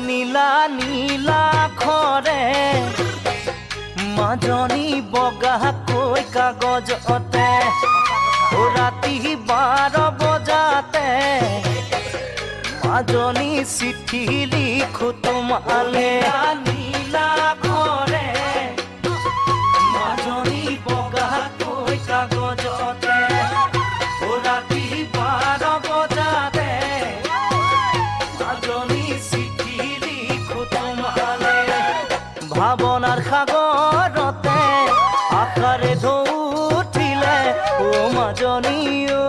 নীলা নীলা খৰে মাজনী বগাকৈ কাগজতে ৰাতি 12 বজাতে মাজনী চিঠি লিখো তোমালে নীলা খৰে মাজনী বগাকৈ কাগজতে ৰাতি 12 বজাতে মাজনী ভাৱনাৰ সাগৰতে আশাৰে ঢৌ উঠিলে ও মাজনী ঐ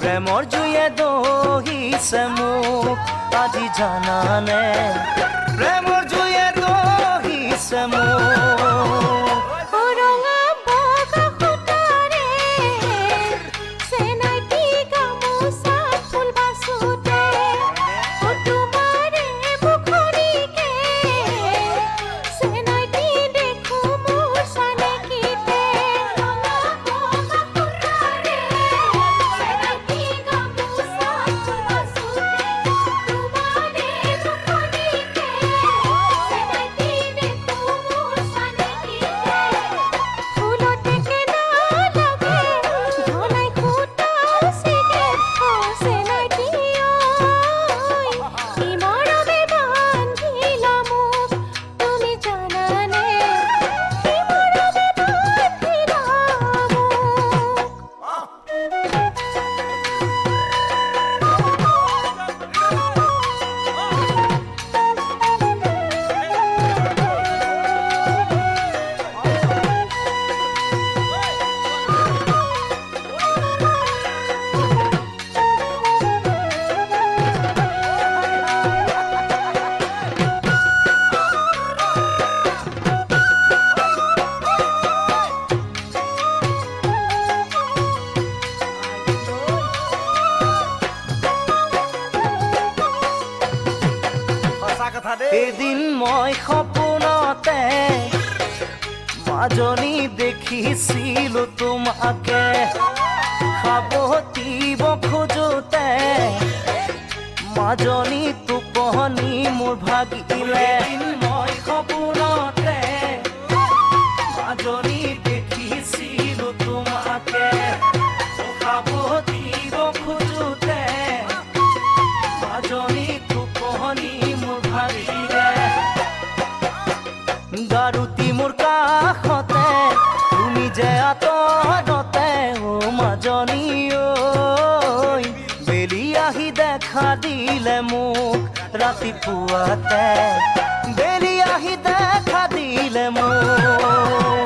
প্ৰেমৰ জুয়ে দহিছে মোক আজি জানানে প্ৰেমৰ জুয়ে দহিছে মোক এদিন মই সপোনতে মাজনী দেখিছিলো তোমাকে সাৱটিব খোজোতে মাজনী টোপনি মোৰ ভাগিলে মই সপোনতে মাজনী দেখিছিলো তোমাকে সাৱটিব খোজোতে মাজনী টোপনি মোৰ ভাগিলে গাৰুতি মোৰ কাষতে তুমি যে আঁতৰতে ও মাজনী ঐ বেলি আহি দেখা দিলে মোক ৰাতিপুৱাতে বেলি আহি দেখা দিলে মোক